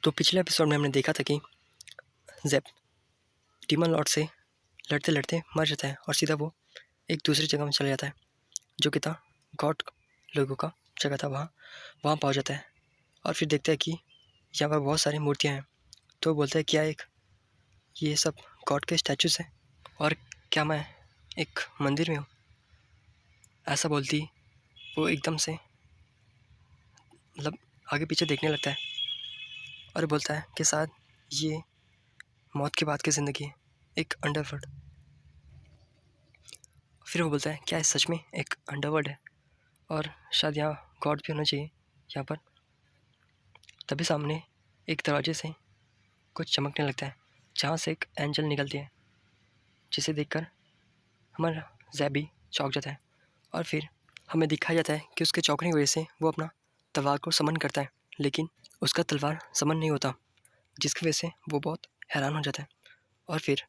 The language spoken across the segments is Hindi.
तो पिछले एपिसोड में हमने देखा था कि ज़ेप डीमन लॉर्ड से लड़ते लड़ते मर जाता है और सीधा वो एक दूसरी जगह में चला जाता है जो कि था गॉड लोगों का जगह था। वहाँ पहुँच जाता है और फिर देखता है कि यहाँ पर बहुत सारी मूर्तियाँ हैं। तो बोलता है क्या ये सब गॉड के स्टैचूज हैं और क्या मैं एक मंदिर में हूँ। ऐसा बोलती वो एकदम से आगे पीछे देखने लगता है और बोलता है कि शायद ये मौत के बाद की ज़िंदगी है, एक अंडरवर्ल्ड। फिर वो बोलता है क्या सच में एक अंडरवर्ल्ड है और शायद यहाँ गॉड भी होना चाहिए यहाँ पर। तभी सामने एक दरवाजे से कुछ चमकने लगता है जहाँ से एक एंजल निकलती है, जिसे देखकर हमारा ज़ैबी चौंक जाता है और फिर हमें दिखाया जाता है कि उसके चौंकने की वजह से वो अपना तलवार को समन करता है, लेकिन उसका तलवार समन नहीं होता, जिसकी वजह से वो बहुत हैरान हो जाता है। और फिर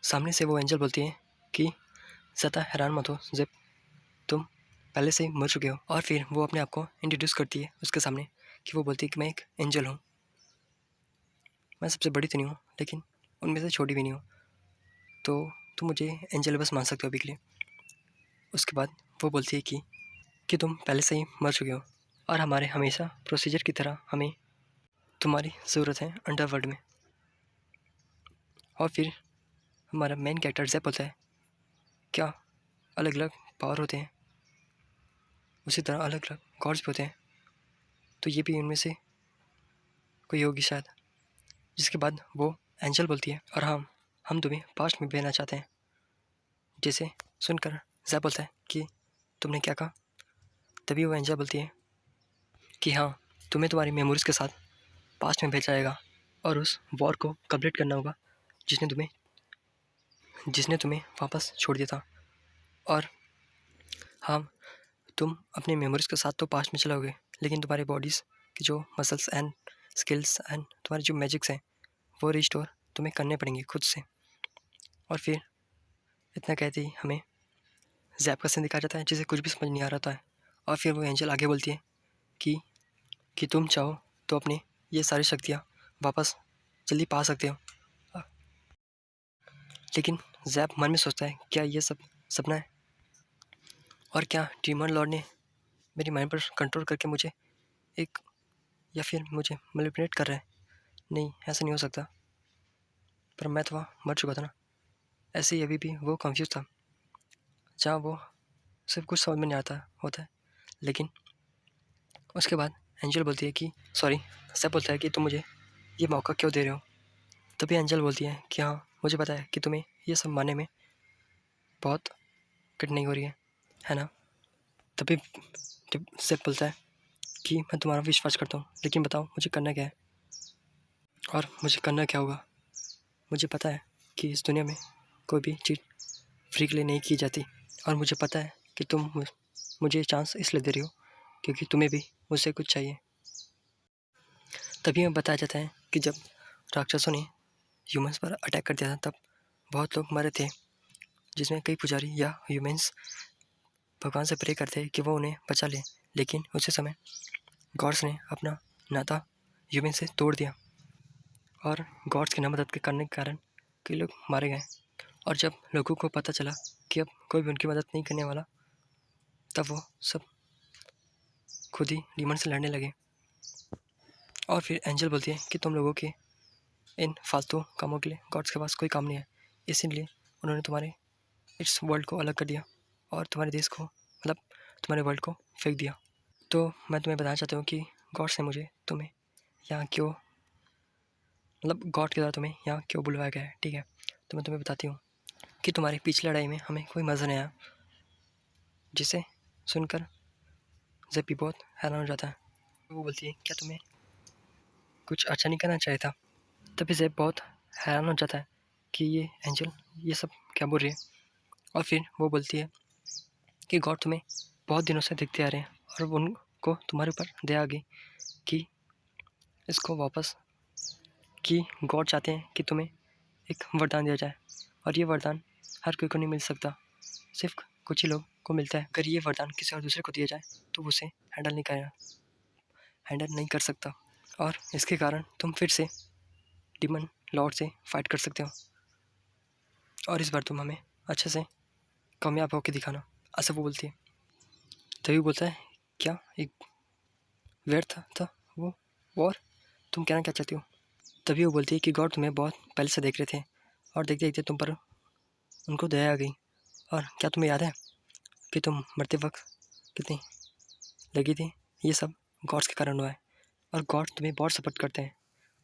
सामने से वो एंजल बोलती है कि ज़्यादा हैरान मत हो ज़ेप, तुम पहले से ही मर चुके हो। और फिर वो अपने आप को इंट्रोड्यूस करती है उसके सामने कि वो बोलती है कि मैं एक एंजल हूँ, मैं सबसे बड़ी तो नहीं हूँ लेकिन उनमें से छोटी भी नहीं हूँ, तो तुम मुझे एंजल बस मान सकते हो अभी के लिए। उसके बाद वो बोलती है कि तुम पहले से ही मर चुके हो और हमारे हमेशा प्रोसीजर की तरह हमें तुम्हारी ज़रूरत है अंडरवर्ल्ड में। और फिर हमारा मेन कैरेक्टर ज़ेप होता है क्या अलग अलग पावर होते हैं, उसी तरह अलग अलग गॉड्स भी होते हैं, तो ये भी उनमें से कोई होगी शायद। जिसके बाद वो एंजल बोलती है और हम तुम्हें पास्ट में भेजना चाहते हैं। जिसे सुनकर ज़ैप बोलता है कि तुमने क्या कहा। तभी वो एंजल बोलती है कि हाँ, तुम्हें तुम्हारी मेमोरीज के साथ पास्ट में भेजा जाएगा और उस वॉर को कंप्लीट करना होगा जिसने तुम्हें वापस छोड़ दिया था। और हाँ, तुम अपने मेमोरीज के साथ तो पास्ट में चलाओगे, लेकिन तुम्हारी बॉडीज़ की जो मसल्स एंड स्किल्स एंड तुम्हारे जो मैजिक्स हैं वो रिस्टोर तुम्हें करने पड़ेंगे खुद से। और फिर इतना कहते ही हमें ज़ैप का सीन दिखाया जाता है जिसे कुछ भी समझ नहीं आ रहा था। और फिर वो एंजल आगे बोलती है कि तुम चाहो तो अपने ये सारी शक्तियाँ वापस जल्दी पा सकते हो। लेकिन ज़ैप मन में सोचता है क्या ये सब सपना है और क्या डीमन लॉर्ड ने मेरी माइंड पर कंट्रोल करके मुझे एक या फिर मुझे मैनिपुलेट कर रहा है। नहीं, ऐसा नहीं हो सकता। पर मैं तो वहाँ मर चुका था ना। ऐसे ही अभी भी वो कंफ्यूज था, जहाँ वो सब कुछ समझ में नहीं आता होता है। लेकिन उसके बाद एंजल बोलती है कि सॉरी, सब बोलता है कि तुम मुझे ये मौका क्यों दे रहे हो। तभी एंजल बोलती है कि हाँ, मुझे पता है कि तुम्हें ये सब मानने में बहुत कठिनाई हो रही है ना। तभी जब सेफ बोलता है कि मैं तुम्हारा विश्वास करता हूँ, लेकिन बताओ मुझे करना क्या है और मुझे करना क्या होगा। मुझे पता है कि इस दुनिया में कोई भी चीज़ फ्री के लिए नहीं की जाती और मुझे पता है कि तुम मुझे चांस इसलिए दे रही हो क्योंकि तुम्हें भी मुझसे कुछ चाहिए। तभी हमें बताया जाता है कि जब राक्षसों ने ह्यूमंस पर अटैक कर दिया था तब बहुत लोग मरे थे, जिसमें कई पुजारी या ह्यूमंस भगवान से प्रे करते कि वो उन्हें बचा ले। लेकिन उसी समय गॉड्स ने अपना नाता ह्यूमन से तोड़ दिया और गॉड्स की ना मदद करने के कारण कई लोग मारे गए। और जब लोगों को पता चला कि अब कोई भी उनकी मदद नहीं करने वाला, तब वो सब खुद ही डीमन से लड़ने लगे। और फिर एंजल बोलती है कि तुम लोगों के इन फालतू कामों के लिए गॉड्स के पास कोई काम नहीं है, इसीलिए उन्होंने तुम्हारे इस वर्ल्ड को अलग कर दिया और तुम्हारे देश को तुम्हारे वर्ल्ड को फेंक दिया। तो मैं तुम्हें बताना चाहता हूँ कि गॉड्स ने मुझे तुम्हें यहाँ क्यों गॉड के द्वारा तुम्हें यहाँ क्यों बुलवाया गया है। ठीक है, तो मैं तुम्हें बताती हूँ कि तुम्हारी पिछली लड़ाई में हमें कोई मज़ा नहीं आया, जिसे सुनकर ज़ेपी बहुत हैरान हो जाता है। वो बोलती है क्या तुम्हें कुछ अच्छा नहीं करना चाहिए था। तभी ज़ेप बहुत हैरान हो जाता है कि ये एंजल ये सब क्या बोल रही है। और फिर वो बोलती है कि गॉड तुम्हें बहुत दिनों से देखते आ रहे हैं और उनको तुम्हारे ऊपर दया आ गई कि इसको वापस कि गॉड चाहते हैं कि तुम्हें एक वरदान दिया जाए और ये वरदान हर कोई को नहीं मिल सकता, सिर्फ कुछ ही लोग को मिलता है। अगर ये वरदान किसी और दूसरे को दिया जाए तो उसे हैंडल नहीं कर सकता। और इसके कारण तुम फिर से डीमन लॉर्ड से फाइट कर सकते हो, और इस बार तुम हमें अच्छे से कामयाब होकर दिखाना, ऐसा वो बोलती है। तभी बोलता है क्या एक व्यर्थ था वो, और तुम कहना क्या चाहती हो। तभी वो बोलती है कि गॉड तुम्हें बहुत पहले से देख रहे थे और देखते देखते तुम पर उनको दया आ गई, और क्या तुम्हें याद है कि तुम मरते वक्त कितनी लगी थी। ये सब गॉड्स के कारण हुआ है, और गॉड तुम्हें बहुत सपोर्ट करते हैं,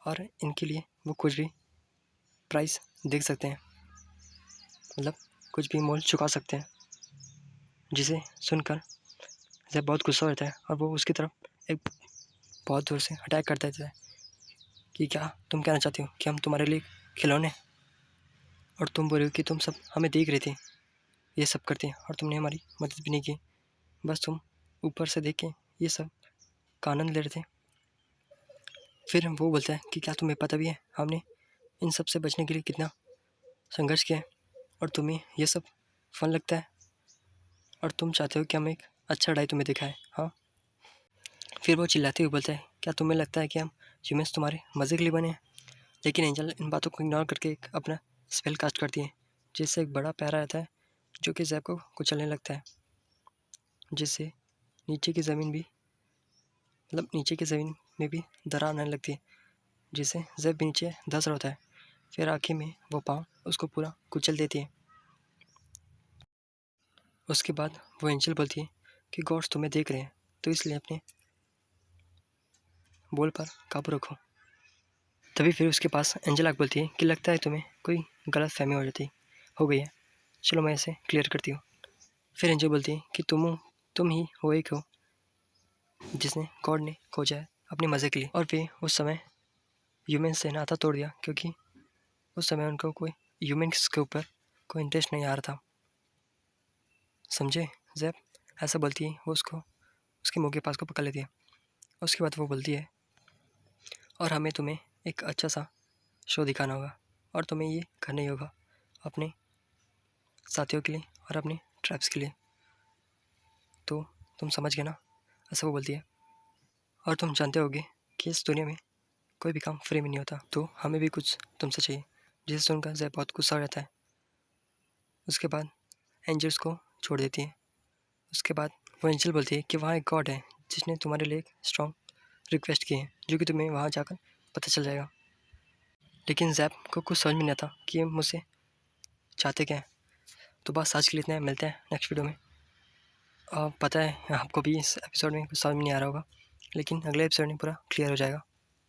और इनके लिए वो कुछ भी प्राइस देख सकते हैं, मतलब कुछ भी मोल चुका सकते हैं। जिसे सुनकर जब बहुत गुस्सा हो जाता है और वो उसकी तरफ एक बहुत दूर से अटैक कर देता है कि क्या तुम कहना चाहती हो कि हम तुम्हारे लिए खिलौने, और तुम बोल रहे हो कि तुम सब हमें देख रहे थे ये सब करते, और तुमने हमारी मदद भी नहीं की, बस तुम ऊपर से देख के ये सब का आनंद ले रहे थे। फिर वो बोलता है कि क्या तुम्हें पता भी है हमने इन सब से बचने के लिए कितना संघर्ष किया है, और तुम्हें ये सब फन लगता है, और तुम चाहते हो कि हम एक अच्छा डाई तुम्हें दिखाएं। हाँ, फिर वो चिल्लाते हुए बोलता है क्या तुम्हें लगता है कि हम ह्यूमंस तुम्हारे मज़े के लिए बने हैं। लेकिन एंजल इन बातों को इग्नोर करके एक अपना स्पेल कास्ट करती है, जिससे एक बड़ा प्यारा आता है जो कि जैब को कुचलने लगता है, जिससे नीचे की ज़मीन भी, मतलब नीचे की ज़मीन में भी दरार आने लगती है, जिससे जैब भी नीचे धंस रहा होता है। फिर आखिर में वो पाँव उसको पूरा कुचल देती है। उसके बाद वो एंजल बोलती है कि गॉड्स तुम्हें देख रहे हैं, तो इसलिए अपने बोल पर काबू रखो। तभी फिर उसके पास एंजल आके बोलती है कि लगता है तुम्हें कोई गलत फहमी हो गई है, चलो मैं इसे क्लियर करती हूँ। फिर एंजल बोलती है कि तुम ही हो एक हो जिसने गॉड ने खोजा है अपने मज़े के लिए, और वे उस समय ह्यूमन से नाता तोड़ दिया क्योंकि उस समय उनको कोई ह्यूमन्स के ऊपर कोई इंटरेस्ट नहीं आ रहा था, समझे। जैब ऐसा बोलती है, वो उसको उसके मुँह के पास को पकड़ लेती है। उसके बाद वो बोलती है और हमें तुम्हें एक अच्छा सा शो दिखाना होगा, और तुम्हें ये करना ही होगा अपने साथियों के लिए और अपने ट्राइब्स के लिए, तो तुम समझ गए ना, ऐसा वो बोलती है। और तुम जानते होगे कि इस दुनिया में कोई भी काम फ्री में नहीं होता, तो हमें भी कुछ तुमसे चाहिए, जिसे सुनकर जैब बहुत गुस्सा हो जाता है। उसके बाद एंजल्स को छोड़ देती है। उसके बाद वो एंजल बोलती है कि वहाँ एक गॉड है जिसने तुम्हारे लिए एक स्ट्रॉन्ग रिक्वेस्ट की है, जो कि तुम्हें वहाँ जाकर पता चल जाएगा। लेकिन जैब को कुछ समझ में नहीं आता कि ये मुझसे चाहते क्या हैं। तो बस आज के लिए इतना है, मिलते हैं नेक्स्ट वीडियो में। पता है आपको भी इस एपिसोड में कुछ समझ में नहीं आ रहा होगा, लेकिन अगले एपिसोड में पूरा क्लियर हो जाएगा।